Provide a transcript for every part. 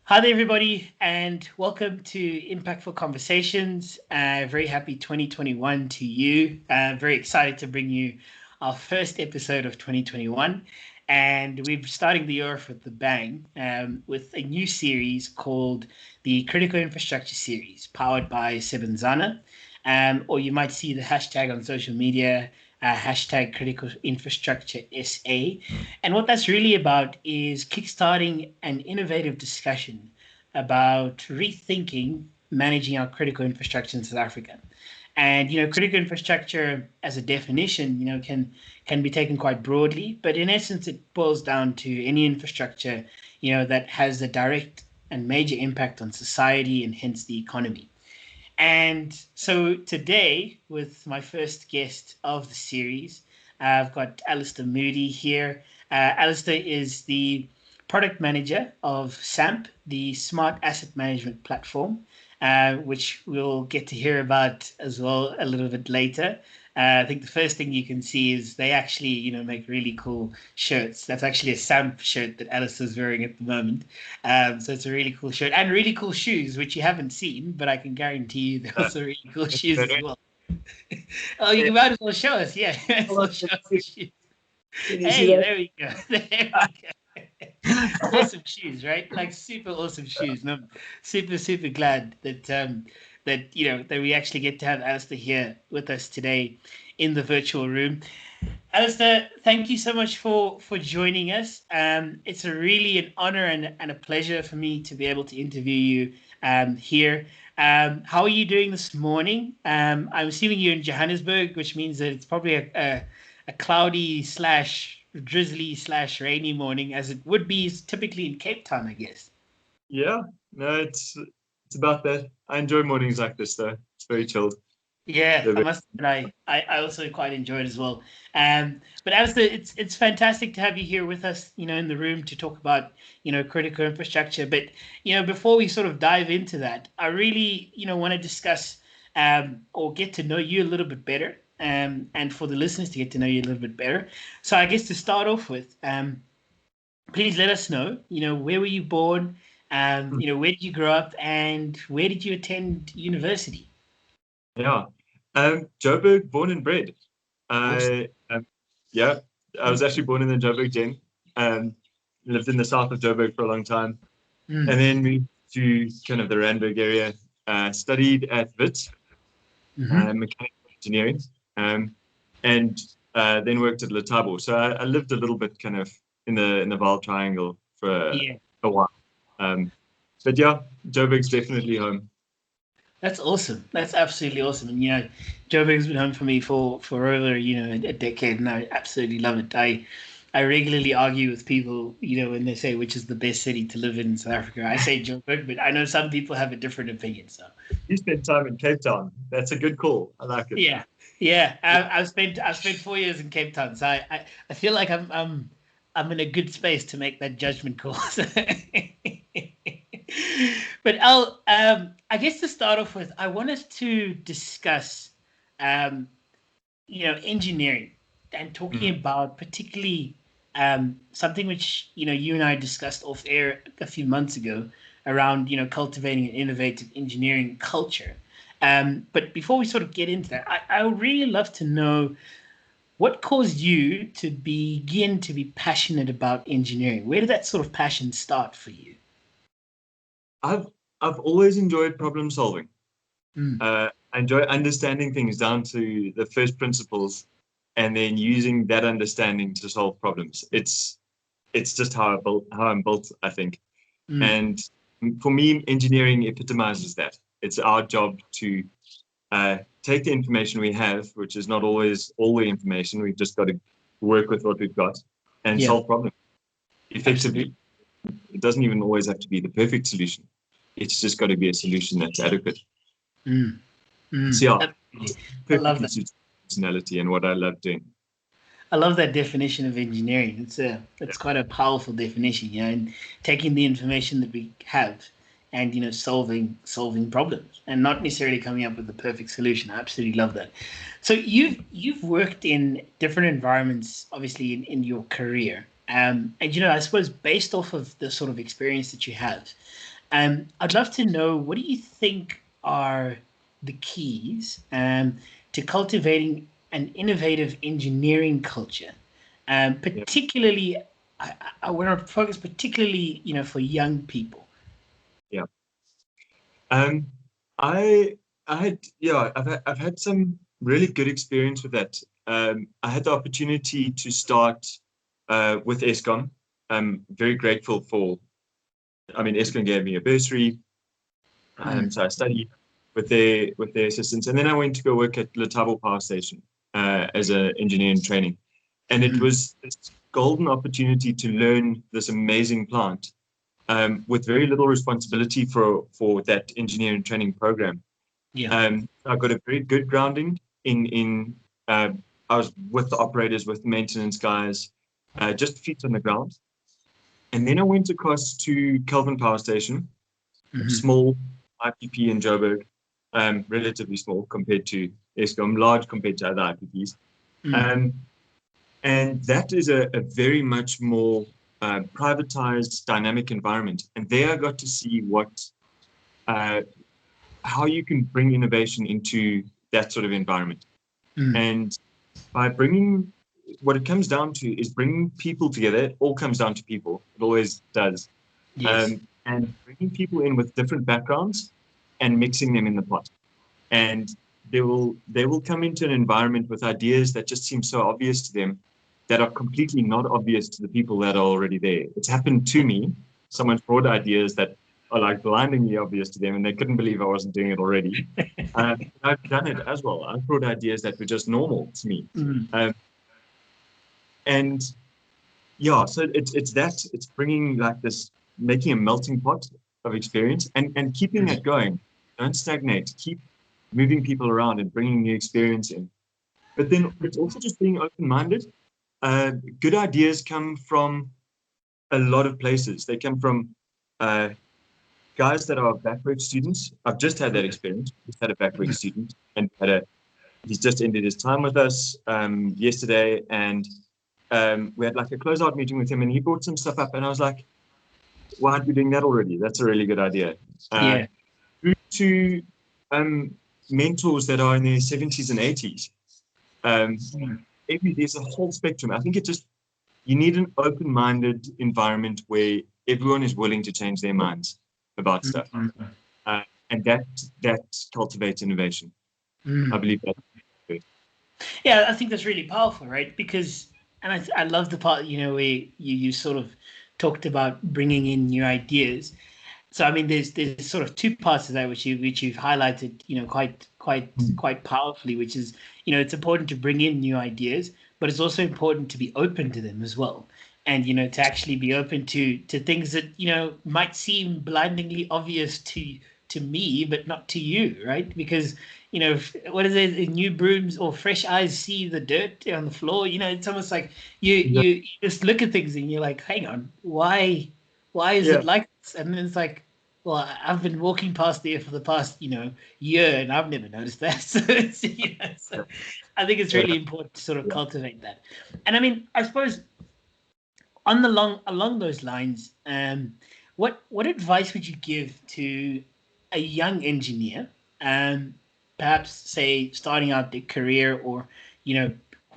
Hi there, everybody, and welcome to Impactful Conversations. Very happy 2021 to you. Very excited to bring you our first episode of 2021. And we're starting the year off with the bang with a new series called the Critical Infrastructure Series, powered by Sebenzana. Or you might see the hashtag on social media, hashtag Critical Infrastructure SA. And what that's really about is kickstarting an innovative discussion about rethinking managing our critical infrastructure in South Africa. And critical infrastructure as a definition, can be taken quite broadly, but in essence, it boils down to any infrastructure, that has a direct and major impact on society and hence the economy. And so today, with my first guest of the series, I've got Alistair Moodie here. Alistair is the product manager of SAMP, the Smart Asset Management Platform, which we'll get to hear about as well a little bit later. I think the first thing you can see is they actually, make really cool shirts. That's actually a SAMP shirt that Alistair's wearing at the moment. So it's a really cool shirt and really cool shoes, which you haven't seen, but I can guarantee you they're also really cool shoes as well. Oh, you might as well show us. Yeah, you might as well show us the shoes. Hey, there we go. There we go. Awesome shoes, right? Like super awesome shoes. And I'm super glad that that we actually get to have Alistair here with us today in the virtual room. Alistair, thank you so much for joining us. It's a really an honor and a pleasure for me to be able to interview you here. How are you doing this morning? I'm assuming you're in Johannesburg, which means that it's probably a cloudy slash drizzly slash rainy morning, as it would be typically in Cape Town, I guess. Yeah, no, it's about that. I enjoy mornings like this, though. It's very chilled. Yeah, I must admit, I also quite enjoy it as well. But Alistair, it's fantastic to have you here with us, in the room to talk about, critical infrastructure. But, before we sort of dive into that, I really, want to discuss or get to know you a little bit better, and for the listeners to get to know you a little bit better. So I guess to start off with, please let us know, where were you born? Where did you grow up, and where did you attend university? Yeah, Joburg, born and bred. Awesome. Yeah, I was actually born in the Joburg gen. Lived in the south of Joburg for a long time, and then moved to kind of the Randburg area. Studied at Wits, mechanical engineering, and then worked at Letabo. So I lived a little bit kind of in the Vaal Triangle for a while. But yeah, Joburg's definitely home. That's awesome. That's absolutely awesome. And Joburg's been home for me for over a decade, and I absolutely love it. I regularly argue with people, when they say which is the best city to live in South Africa. I say Joburg, but I know some people have a different opinion. So you spent time in Cape Town. That's a good call. I like it. Yeah. I've spent 4 years in Cape Town, so I feel like I'm in a good space to make that judgment call. But I guess to start off with, I want us to discuss, engineering and talking about particularly something which you and I discussed off air a few months ago around cultivating an innovative engineering culture. But before we sort of get into that, I would really love to know what caused you to begin to be passionate about engineering. Where did that sort of passion start for you? I've always enjoyed problem solving. I enjoy understanding things down to the first principles, and then using that understanding to solve problems. It's just how I'm built, I think. And for me, engineering epitomizes that. It's our job to take the information we have, which is not always all the information. We've just got to work with what we've got and solve problems effectively. It doesn't even always have to be the perfect solution. It's just got to be a solution that's adequate. So yeah, I love that. Personality and what I love doing. I love that definition of engineering. It's quite a powerful definition, and taking the information that we have and solving problems and not necessarily coming up with the perfect solution. I absolutely love that. So you've worked in different environments, obviously in your career, and I suppose based off of the sort of experience that you have, I'd love to know, what do you think are the keys to cultivating an innovative engineering culture? Yeah. Particularly, I want to focus particularly, for young people. Yeah. Um, I I've had some really good experience with that. I had the opportunity to start with ESCOM. I'm very grateful for. I mean, ESCOM gave me a bursary, Mm, so I studied with their assistance, and then I went to go work at Letabo Power Station as an engineer in training, and it mhm. was this golden opportunity to learn this amazing plant with very little responsibility for that engineering training program. Yeah. I got a very good grounding in I was with the operators, with the maintenance guys, just feet on the ground. And then I went across to Kelvin Power Station, Hmm. small IPP in Joburg, relatively small compared to ESCOM, large compared to other IPPs. Mm. Um, and that is a very much more privatized, dynamic environment. And there I got to see uh, how you can bring innovation into that sort of environment. Mm. And by bringing, what it comes down to is bringing people together. It all comes down to people. It always does. Yes. And bringing people in with different backgrounds and mixing them in the pot. And they will come into an environment with ideas that just seem so obvious to them that are completely not obvious to the people that are already there. It's happened to me. Someone's brought ideas that are like blindingly obvious to them, and they couldn't believe I wasn't doing it already. I've done it as well. I've brought ideas that were just normal to me. Mm. Um, and yeah, so it's bringing like this, making a melting pot of experience and keeping Mm. that going. Don't stagnate. Keep moving people around and bringing new experience in. But then it's also just being open-minded. Good ideas come from a lot of places. They come from uh, guys that are backwork students. I've just had that experience. Just had a backwork student, and he's just ended his time with us yesterday, and we had like a closeout meeting with him, and he brought some stuff up, and I was like, "Why aren't we doing that already? That's a really good idea." Uh, Yeah. to mentors that are in their 70s and 80s. Um, Mm. there's a whole spectrum. I think it just, you need an open-minded environment where everyone is willing to change their minds about stuff, Mm. uh, and that cultivates innovation. I Mm. believe that. Yeah, I think that's really powerful, right? Because, and I love the part, where you sort of talked about bringing in new ideas. So I mean, there's sort of two parts of that which you've highlighted, quite powerfully, which is, it's important to bring in new ideas, but it's also important to be open to them as well, and to actually be open to things that might seem blindingly obvious to me, but not to you, right? Because what is it? New brooms or fresh eyes see the dirt on the floor. It's almost like you just look at things and you're like, hang on, why is Yeah, it like this? And then it's like, well, I've been walking past there for the past, year, and I've never noticed that. So, so yeah, I think it's yeah, really important to sort of yeah. cultivate that. And I mean, I suppose on the long along those lines, what advice would you give to a young engineer, perhaps say starting out their career, or you know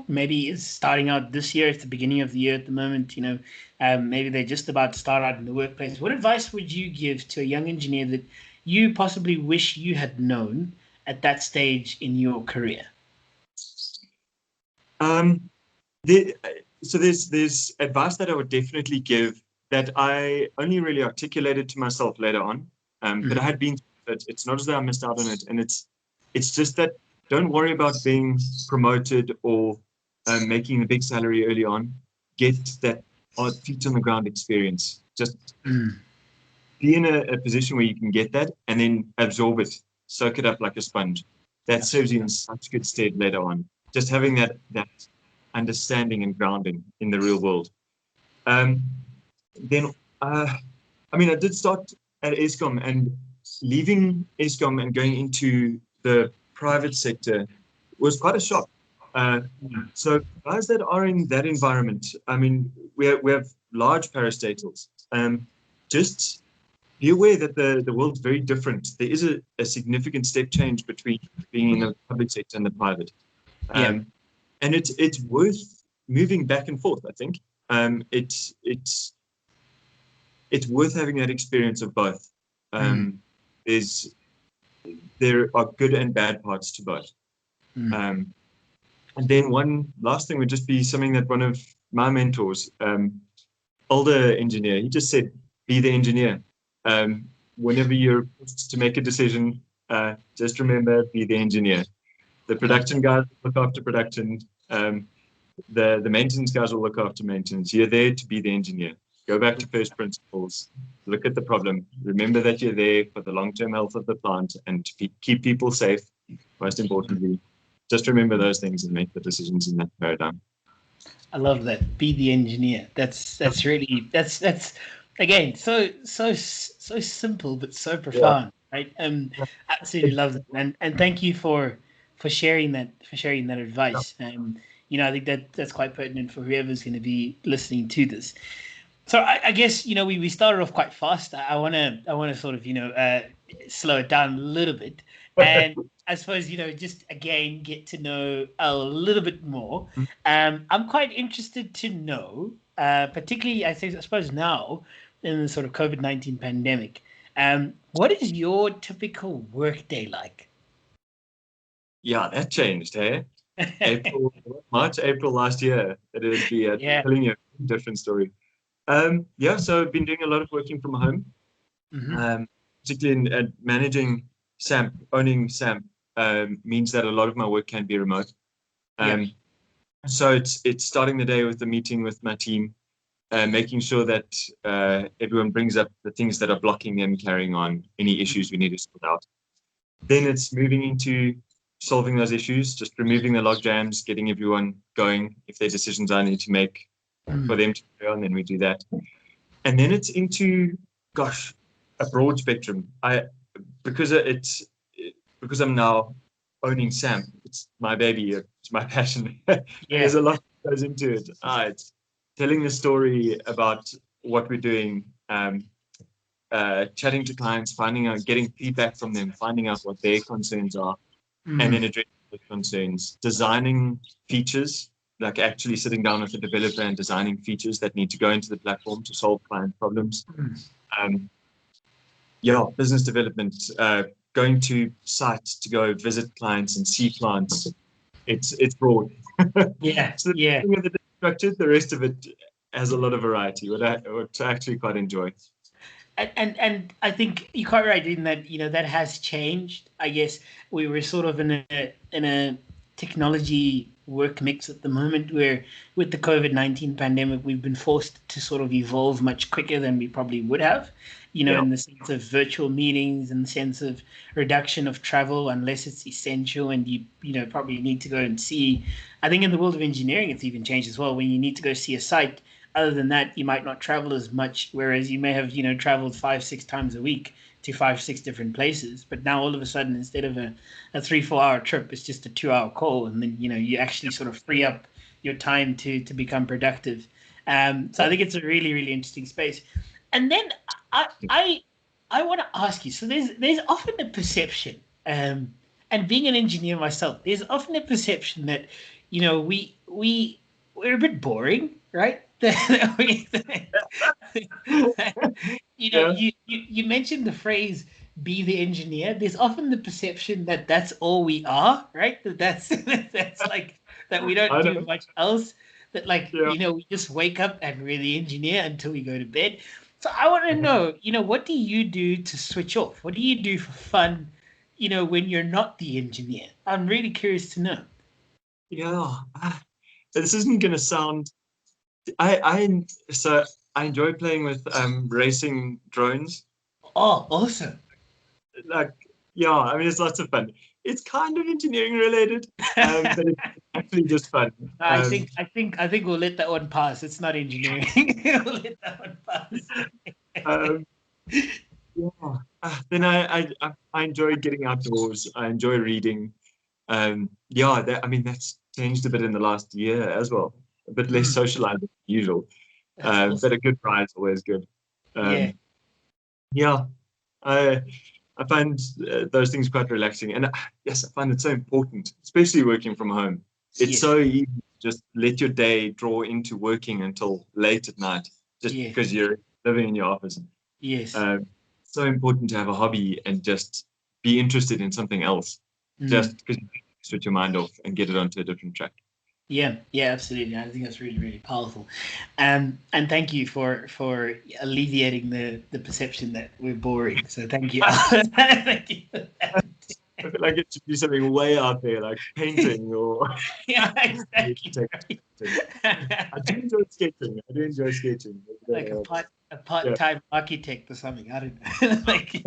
maybe is starting out this year, it's the beginning of the year at the moment, maybe they're just about to start out in the workplace. What advice would you give to a young engineer that you possibly wish you had known at that stage in your career? Um, the, so there's advice that I would definitely give that I only really articulated to myself later on. But I Mhm. had been, but it's not as though I missed out on it, and it's just that, don't worry about being promoted or making a big salary early on. Get that feet on the ground experience. Just Mm. be in a position where you can get that and then absorb it, soak it up like a sponge. That serves you in Absolutely. such good stead later on. Just having that understanding and grounding in the real world. Um, then, I mean, I did start at ESCOM, and leaving ESCOM and going into the private sector was quite a shock. Uh, Mm. so guys that are in that environment, I mean, we have large parastatals. Just be aware that the world's very different. There is a significant step change between being in the public sector and the private. Yeah. And it's worth moving back and forth, I think. It's worth having that experience of both. There are good and bad parts to both. And then one last thing would just be something that one of my mentors, older engineer, he just said, be the engineer. Whenever you're forced to make a decision, just remember, be the engineer. The production guys will look after production. The maintenance guys will look after maintenance. You're there to be the engineer. Go back to first principles. Look at the problem. Remember that you're there for the long-term health of the plant and to keep people safe. Most importantly, just remember those things and make the decisions in that paradigm. I love that. Be the engineer. That's again so simple but so profound, right? Absolutely love that, and thank you for sharing that advice. I think that's quite pertinent for whoever's going to be listening to this. So I guess we started off quite fast. I want to sort of slow it down a little bit, and I suppose just again get to know a little bit more. I'm quite interested to know, particularly I suppose now in the sort of COVID-19 pandemic, what is your typical workday like? Yeah, that changed, hey? March, April last year. It would be telling you a different story. So I've been doing a lot of working from home, particularly in managing SAMP, owning SAMP means that a lot of my work can be remote. So it's starting the day with a meeting with my team, making sure that everyone brings up the things that are blocking them carrying on, any issues we need to sort out. Then it's moving into solving those issues, just removing the log jams, getting everyone going. If there are decisions I need to make for them to go on, then we do that. And then it's into, a broad spectrum. Because I'm now owning SAMP, it's my baby, it's my passion. There's a lot that goes into it. It's telling the story about what we're doing, chatting to clients, finding out, getting feedback from them, finding out what their concerns are, and then addressing the concerns, designing features, like actually sitting down with the developer and designing features that need to go into the platform to solve client problems. Business development, going to sites to go visit clients and see clients. It's broad. So the structured, the rest of it has a lot of variety, which I actually quite enjoy. And I think you're quite right in that that has changed. I guess we were sort of in a technology work mix at the moment, where with the COVID-19 pandemic we've been forced to sort of evolve much quicker than we probably would have, in the sense of virtual meetings, in the sense of reduction of travel unless it's essential and you probably need to go and see. I think in the world of engineering it's even changed as well. When you need to go see a site, other than that, you might not travel as much, whereas you may have, traveled 5-6 times a week to 5-6 different places. But now all of a sudden, instead of a 3-4 hour trip, it's just a 2-hour call. And then, you actually sort of free up your time to become productive. So I think it's a really, really interesting space. And then I want to ask you, so there's often a perception, and being an engineer myself, there's often a perception that, we're a bit boring, right? You mentioned the phrase "be the engineer." There's often the perception that that's all we are, right? That's like that we don't do much else. That we just wake up and we're the engineer until we go to bed. So I want to know, what do you do to switch off? What do you do for fun, when you're not the engineer? I'm really curious to know. This isn't going to sound. I enjoy playing with racing drones. Oh, awesome! It's lots of fun. It's kind of engineering related, but it's actually just fun. I think we'll let that one pass. It's not engineering. We'll let that one pass. Then I enjoy getting outdoors. I enjoy reading. That's changed a bit in the last year as well. A bit less socializing than usual. But a good ride is always good. Yeah, I I find those things quite relaxing, and yes, I find it so important, especially working from home. It's Yes, so easy to just let your day draw into working until late at night, just yes, because you're living in your office. yes. Uh, so important to have a hobby and just be interested in something else, Mm. just because you can switch your mind off and get it onto a different track. Yeah, yeah, absolutely. I think that's really, really powerful. And thank you for alleviating the perception that we're boring. So thank you. Thank you for that. I feel like it should be something way out there, like painting or Yeah, exactly. architecting. I do enjoy sketching. I do enjoy sketching. But, Like a yeah. part-time architect or something. I don't know. Like,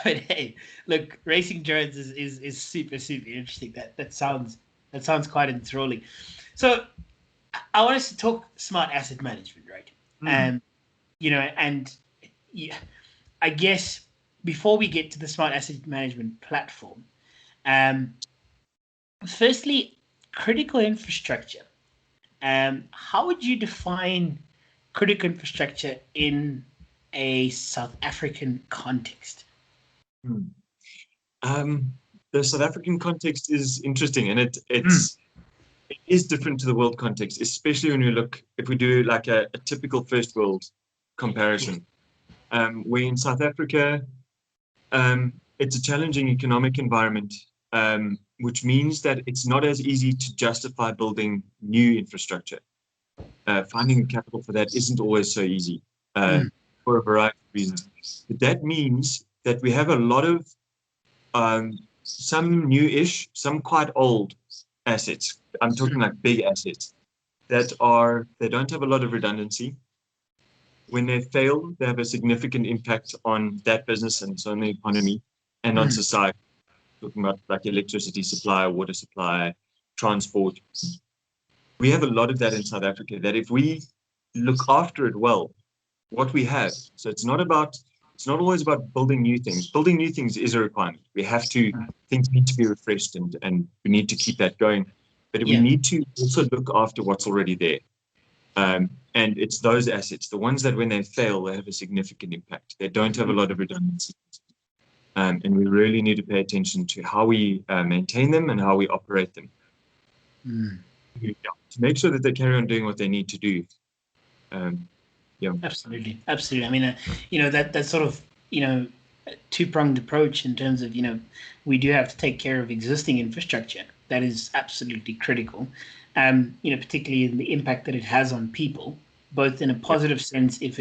but hey, look, racing drones is super super interesting. That sounds quite enthralling. So I want us to talk smart asset management, right? Hmm. And and yeah, I guess before we get to the smart asset management platform, um, firstly, critical infrastructure. How would you define critical infrastructure in a South African context? Hmm. Um, the South African context is interesting, and Mm. it is different to the world context, especially when we look if we do like a typical first world Yes. comparison. Where in South Africa, it's a challenging economic environment, which means that it's not as easy to justify building new infrastructure. Finding capital for that isn't always so easy uh, Mm. for a variety of reasons. But that means that we have a lot of some new-ish, some quite old assets. I'm talking Mm. like big assets they don't have a lot of redundancy. When they fail, they have a significant impact on that business and so on the economy and on Mm. society. Talking about like electricity supply, water supply, transport. We have a lot of that in South Africa. That if we look after it well, what we have. So it's not always about building new things. Building new things is a requirement. We have to things need to be refreshed and we need to keep that going. But we Yeah. need to also look after what's already there. And it's those assets, the ones that when they fail, they have a significant impact. They don't have a lot of redundancy. And we really need to pay attention to how we maintain them and how we operate them Mm. to make sure that they carry on doing what they need to do. Um, yeah. Absolutely, absolutely. I mean, that sort of two-pronged approach in terms of we do have to take care of existing infrastructure that is absolutely critical. Particularly in the impact that it has on people, both in a Yeah. positive sense if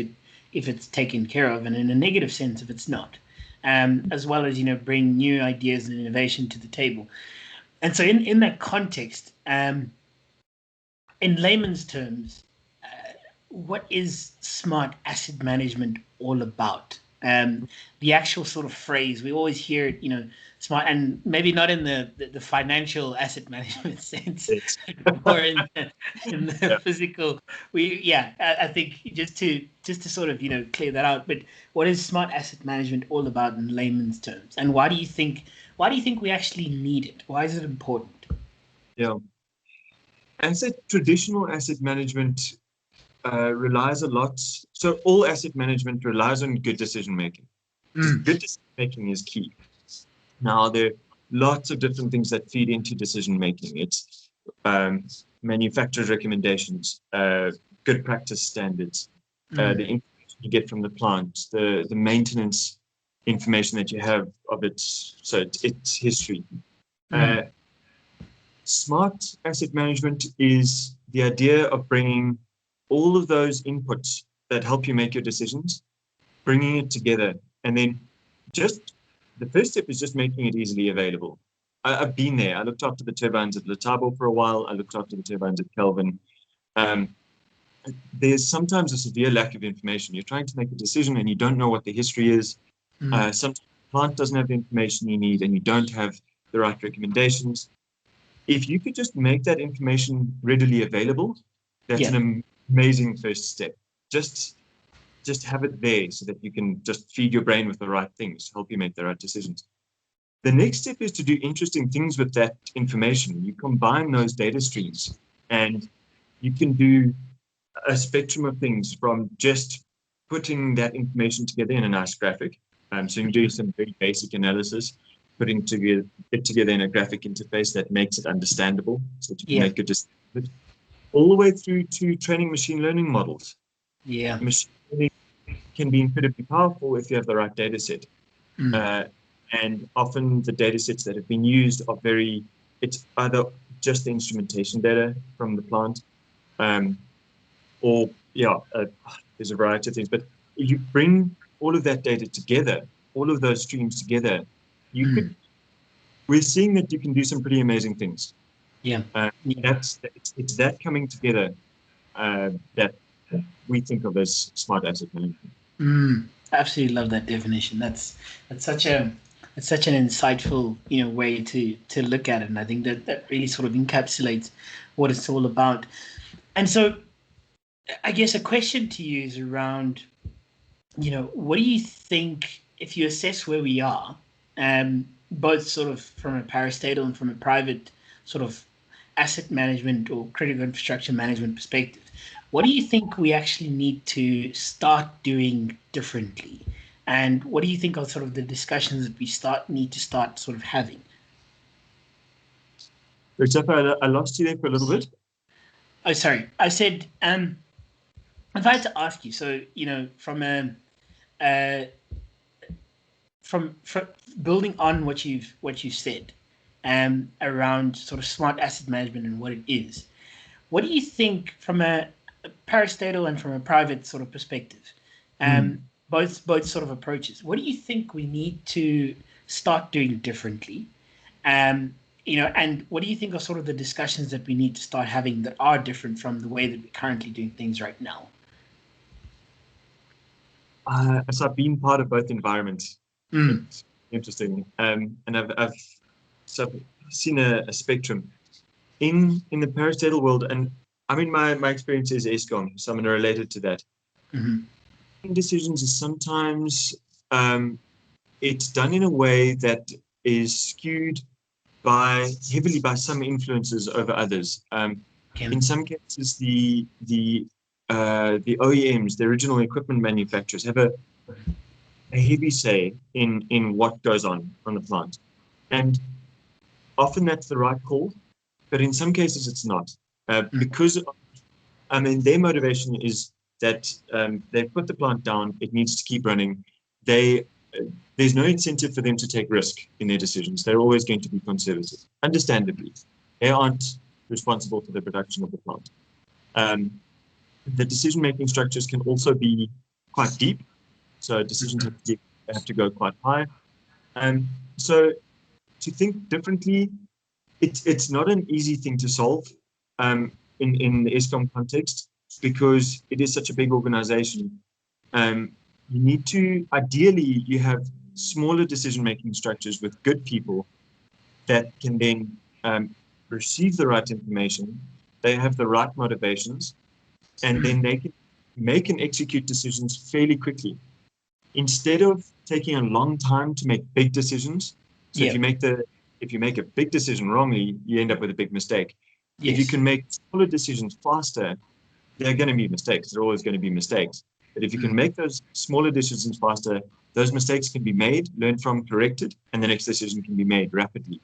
it's taken care of, and in a negative sense if it's not. As well as bring new ideas and innovation to the table. And so in that context, in layman's terms, what is smart asset management all about? The actual sort of phrase we always hear it, smart, and maybe not in the financial asset management sense, It's, or in the yeah. physical. I think just to sort of clear that out. But what is smart asset management all about in layman's terms, and why do you think we actually need it? Why is it important? Yeah. Asset traditional asset management relies a lot. So all asset management relies on good decision making. Just Mm, good decision making is key. Now there are lots of different things that feed into decision making. It's um, manufacturer's recommendations, good practice standards, the mm, information you get from the plant, the maintenance information that you have of its history. Uh, mm, Smart asset management is the idea of bringing all of those inputs that help you make your decisions, bringing it together, and then just the first step is just making it easily available. I've been there. I looked after the turbines at Letabo for a while. I looked after the turbines at Kelvin. Um, there's sometimes a severe lack of information. You're trying to make a decision and you don't know what the history is. mm. Sometimes the plant doesn't have the information you need and you don't have the right recommendations. If you could just make that information readily available, that's Yeah. an amazing first step. Just just have it there so that you can just feed your brain with the right things, help you make the right decisions. The next step is to do interesting things with that information. You combine those data streams and you can do a spectrum of things from just putting that information together in a nice graphic. So you can do some very basic analysis, putting it together in a graphic interface that makes it understandable, so that you can make a decision. All the way through to training machine learning models. Yeah. Machine learning can be incredibly powerful if you have the right data set. And often the data sets that have been used are it's either just the instrumentation data from the plant, or there's a variety of things. But if you bring all of that data together, all of those streams together, we're seeing that you can do some pretty amazing things. It's that coming together that we think of as smart asset management. Absolutely love that definition. That's such an insightful way to look at it, and I think that really sort of encapsulates what it's all about. And so, I guess a question to you is around, what do you think, if you assess where we are, both sort of from a parastatal and from a private sort of asset management or critical infrastructure management perspective, what do you think we actually need to start doing differently? And what do you think are sort of the discussions that we need to start sort of having? I lost you there for a little bit. Oh, sorry. I said, if I had to ask you, so, from building on what you've said, around sort of smart asset management and what it is, what do you think from a parastatal and from a private sort of perspective, both sort of approaches, what do you think we need to start doing differently? And what do you think are sort of the discussions that we need to start having that are different from the way that we're currently doing things right now? So I've been part of both environments. It's interesting. And I've seen a spectrum in the parastatal world, and I mean my experience is ESCOM, so I'm related to that. Decisions is sometimes it's done in a way that is skewed heavily by some influences over others. In some cases, the OEMs, the original equipment manufacturers, have a heavy say in what goes on the plant, and often that's the right call, but in some cases it's not, because their motivation is that they've put the plant down, it needs to keep running. There's no incentive for them to take risk in their decisions. They're always going to be conservative, understandably. They aren't responsible for the production of the plant. The decision-making structures can also be quite deep, so decisions have to go quite high. So to think differently, it's not an easy thing to solve in the ESCOM context, because it is such a big organization. You need to, ideally, you have smaller decision-making structures with good people that can then receive the right information, they have the right motivations, and then they can make and execute decisions fairly quickly. Instead of taking a long time to make big decisions, so if you make a big decision wrongly, you end up with a big mistake. If you can make smaller decisions faster, there are going to be mistakes. There are always going to be mistakes. But if you can make those smaller decisions faster, those mistakes can be made, learned from, corrected, and the next decision can be made rapidly.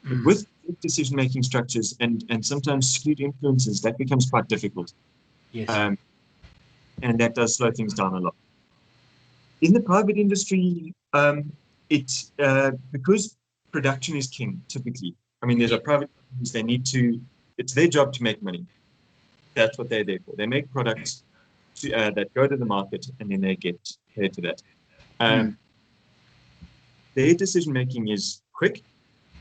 But with decision-making structures and sometimes skewed influences, that becomes quite difficult. And that does slow things down a lot. In the private industry, it's because production is king, typically. I mean, there's a private companies, it's their job to make money. That's what they're there for. They make products that go to the market, and then they get paid for that. Their decision-making is quick,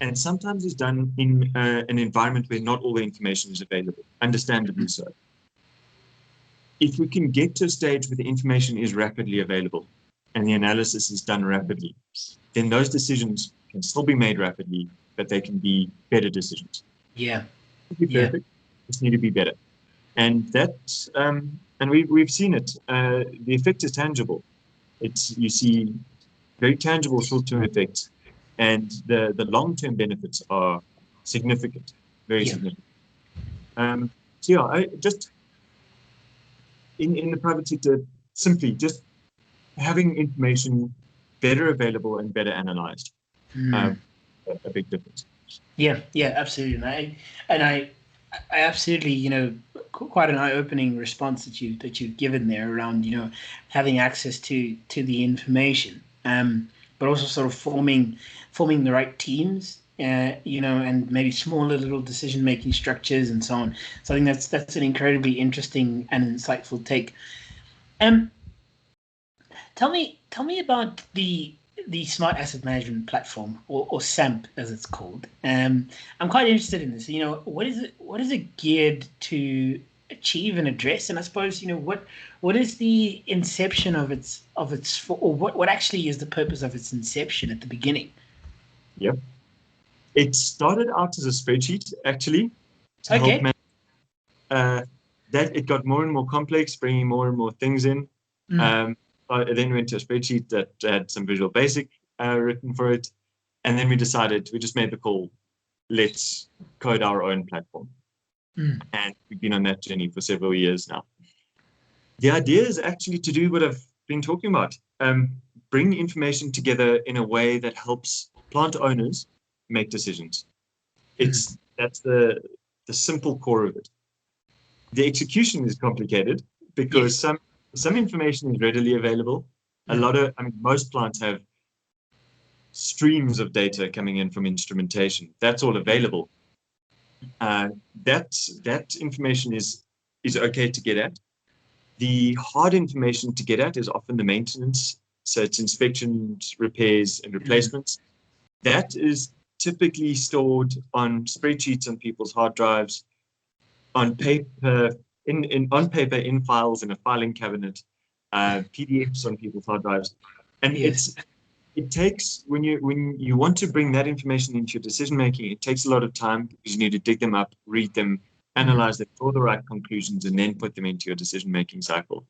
and sometimes is done in an environment where not all the information is available, understandably so. If we can get to a stage where the information is rapidly available and the analysis is done rapidly, then those decisions can still be made rapidly, but they can be better decisions. Be perfect, just need to be better. And that's and we've seen it. The effect is tangible. You see very tangible short-term effects, and the long-term benefits are significant, very significant. I just in the private sector, simply just having information better available and better analyzed. A big difference. Yeah, absolutely. And I absolutely, quite an eye-opening response that you've given there around, having access to the information, but also sort of forming the right teams, and maybe smaller little decision-making structures and so on. So I think that's an incredibly interesting and insightful take. Um, Tell me about the smart asset management platform, or SAMP as it's called. I'm quite interested in this. What is it geared to achieve and address? And I suppose what is the inception of its or what actually is the purpose of its inception at the beginning? Yep. It started out as a spreadsheet, actually, to Okay. help manage. That it got more and more complex, bringing more and more things in. I then went to a spreadsheet that had some Visual Basic written for it. And then we just made the call, let's code our own platform. And we've been on that journey for several years now. The idea is actually to do what I've been talking about, bring information together in a way that helps plant owners make decisions. That's the simple core of it. The execution is complicated because some information is readily available. Most plants have streams of data coming in from instrumentation. That's all available. That information is okay to get at. The hard information to get at is often the maintenance. So it's inspections, repairs, and replacements. That is typically stored on spreadsheets on people's hard drives, on paper, in files in a filing cabinet, PDFs on people's hard drives. And it takes, when you want to bring that information into your decision making, it takes a lot of time because you need to dig them up, read them, analyze them, draw the right conclusions, and then put them into your decision making cycle.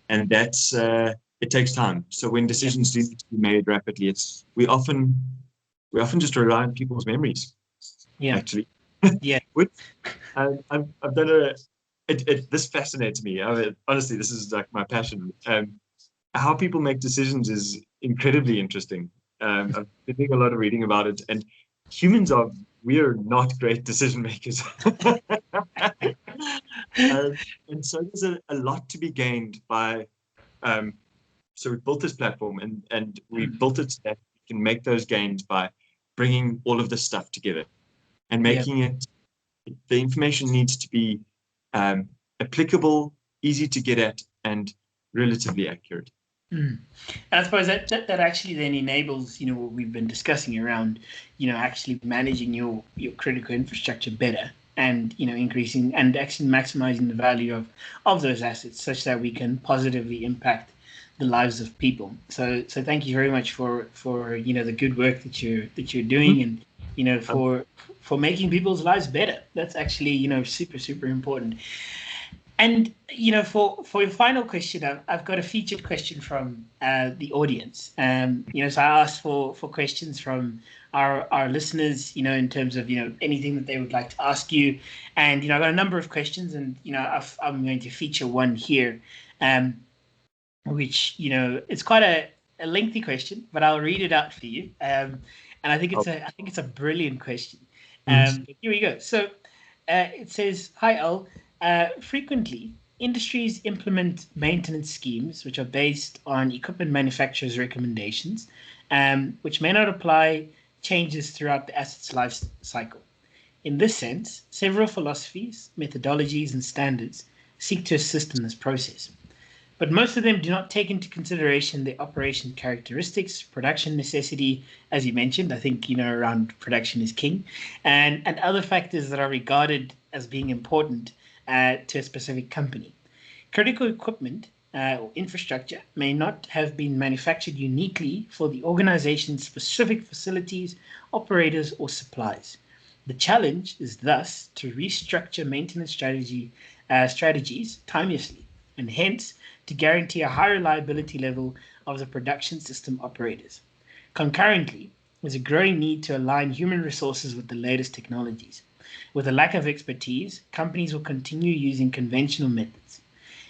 And that's it takes time. So when decisions do need to be made rapidly, we often just rely on people's memories. Actually. I've done this fascinates me. Honestly, this is like my passion. How people make decisions is incredibly interesting. I've been doing a lot of reading about it, and we're not great decision makers. And so there's a lot to be gained by. So we built this platform, and we built it so that we can make those gains by bringing all of this stuff together and making it. The information needs to be applicable, easy to get at, and relatively accurate. And I suppose that actually then enables, what we've been discussing around, actually managing your critical infrastructure better, and, increasing and actually maximizing the value of those assets such that we can positively impact the lives of people. So thank you very much for the good work that you're doing, and, for making people's lives better. That's actually, super, super important. And, for your final question, I've got a featured question from the audience. So I asked for questions from our listeners, in terms of, anything that they would like to ask you. And, I've got a number of questions, and, I'm going to feature one here, which, it's quite a lengthy question, but I'll read it out for you. And I think it's a brilliant question. Here we go. So it says, "Hi, Al. Frequently, industries implement maintenance schemes which are based on equipment manufacturers' recommendations, which may not apply changes throughout the asset's life cycle. In this sense, several philosophies, methodologies, and standards seek to assist in this process. But most of them do not take into consideration the operation characteristics, production necessity, as you mentioned. I think, around production is king, and other factors that are regarded as being important to a specific company. Critical equipment or infrastructure may not have been manufactured uniquely for the organization's specific facilities, operators, or supplies. The challenge is thus to restructure maintenance strategies timelessly, and hence to guarantee a high reliability level of the production system operators. Concurrently, there's a growing need to align human resources with the latest technologies. With a lack of expertise, companies will continue using conventional methods.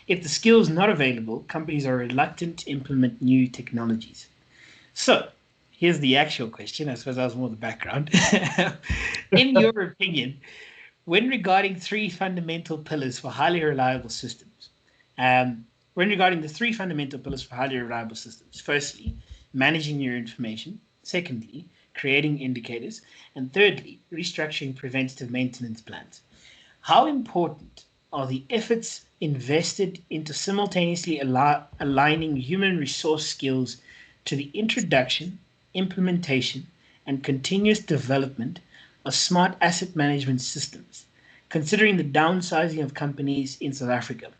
If the skill is not available, companies are reluctant to implement new technologies. So, here's the actual question. I suppose that was more the background. In your opinion, when regarding three fundamental pillars for highly reliable systems, when regarding the three fundamental pillars for highly reliable systems, firstly, managing your information, secondly, creating indicators, and thirdly, restructuring preventative maintenance plans. How important are the efforts invested into simultaneously aligning human resource skills to the introduction, implementation, and continuous development of smart asset management systems, considering the downsizing of companies in South Africa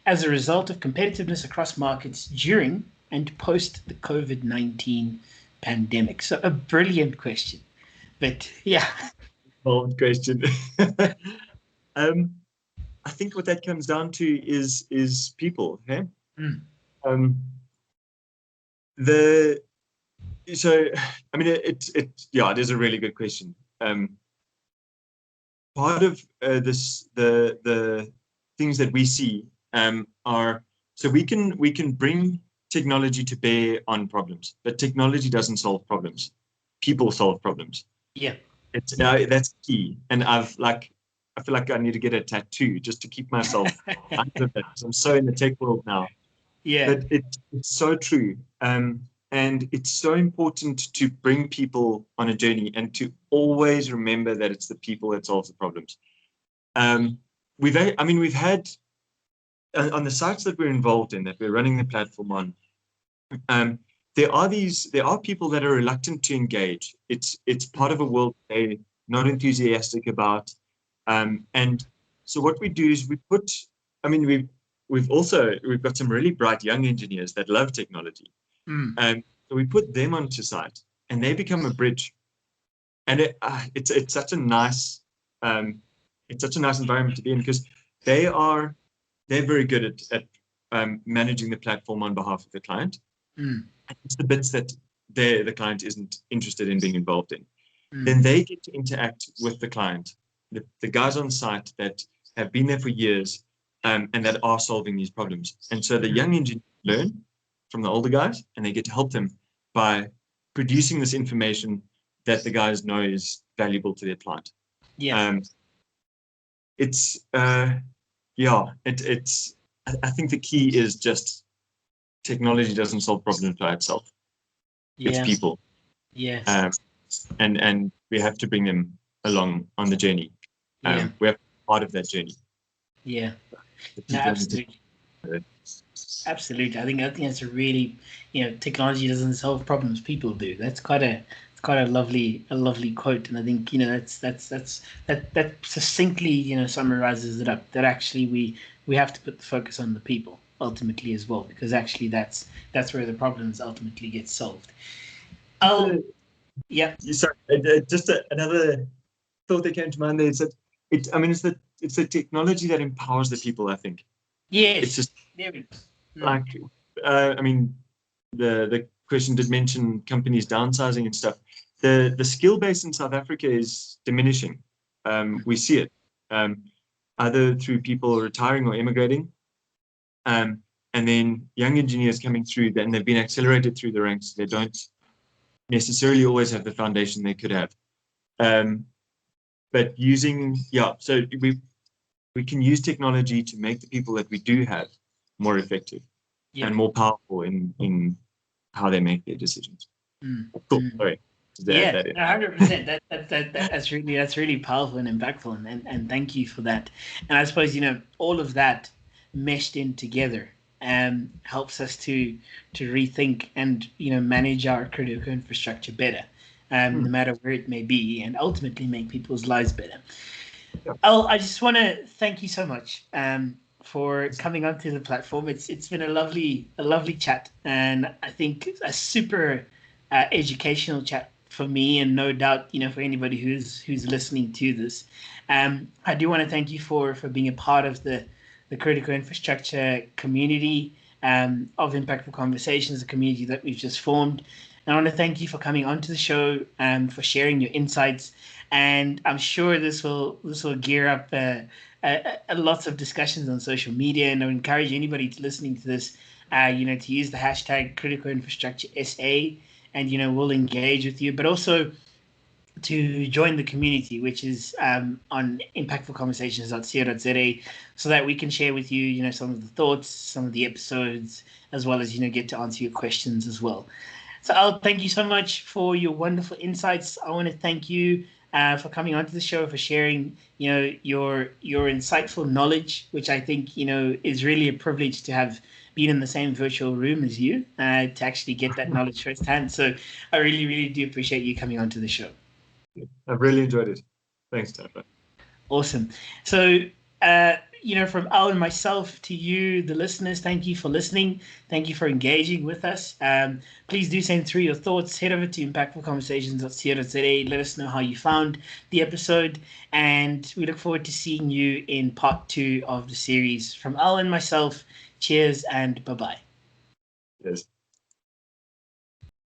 as a result of competitiveness across markets during and post the COVID-19 pandemic? So, a brilliant question. But yeah. Bold question. I think what that comes down to is people. Okay? It is a really good question. Part of the things that we see are, so we can bring technology to bear on problems, but technology doesn't solve problems. People solve problems. Yeah. That's key. And I feel like I need to get a tattoo just to keep myself out of it. I'm so in the tech world now. Yeah. But it's so true. And it's so important to bring people on a journey and to always remember that it's the people that solve the problems. We've had on the sites that we're involved in, that we're running the platform on, there are people that are reluctant to engage. It's part of a world they're not enthusiastic about. And so what we do is we've got some really bright young engineers that love technology. So we put them onto site and they become a bridge. And it's such a nice environment to be in, because they're very good at managing the platform on behalf of the client. It's the bits that the client isn't interested in being involved in. Then they get to interact with the client, the guys on site that have been there for years, and that are solving these problems. And so the young engineers learn from the older guys, and they get to help them by producing this information that the guys know is valuable to their client. Yeah. I think the key is just technology doesn't solve problems by itself. Yeah. It's people. Yes. And we have to bring them along on the journey. We're part of that journey. Yeah. No, absolutely. Absolutely. I think that's a really, technology doesn't solve problems, people do. That's quite a lovely quote, and I think that succinctly summarizes it up. That actually we have to put the focus on the people ultimately as well, because actually that's where the problems ultimately get solved. Yeah. Sorry, just another thought that came to mind there is that it's the technology that empowers the people, I think. Yes. It's just the question did mention companies downsizing and stuff. The skill base in South Africa is diminishing. We see it either through people retiring or immigrating, and then young engineers coming through, and they've been accelerated through the ranks. They don't necessarily always have the foundation they could have. But so we can use technology to make the people that we do have more effective and more powerful in how they make their decisions. Cool. Sorry. 100%. That's really powerful and impactful, and thank you for that. And I suppose all of that meshed in together helps us to rethink and manage our critical infrastructure better, no matter where it may be, and ultimately make people's lives better. I just want to thank you so much for coming onto the platform. It's been a lovely chat, and I think a super educational chat for me, and no doubt for anybody who's listening to this. I do want to thank you for being a part of the critical infrastructure community of Impactful Conversations, a community that we've just formed. And I want to thank you for coming onto the show and for sharing your insights. And I'm sure this will gear up lots of discussions on social media. And I would encourage anybody listening to this, to use the hashtag Critical Infrastructure SA, and we'll engage with you. But also to join the community, which is on impactfulconversations.co.za, so that we can share with you, some of the thoughts, some of the episodes, as well as, get to answer your questions as well. So Al, thank you so much for your wonderful insights. I want to thank you for coming onto the show, for sharing, your insightful knowledge, which I think, is really a privilege to have been in the same virtual room as you, to actually get that knowledge firsthand. So I really, really do appreciate you coming onto the show. I've really enjoyed it. Thanks, Tapa. Awesome. So, from Al and myself to you, the listeners, thank you for listening. Thank you for engaging with us. Please do send through your thoughts. Head over to impactfulconversations.co.za. Let us know how you found the episode. And we look forward to seeing you in part 2 of the series. From Al and myself, cheers and bye-bye. Yes.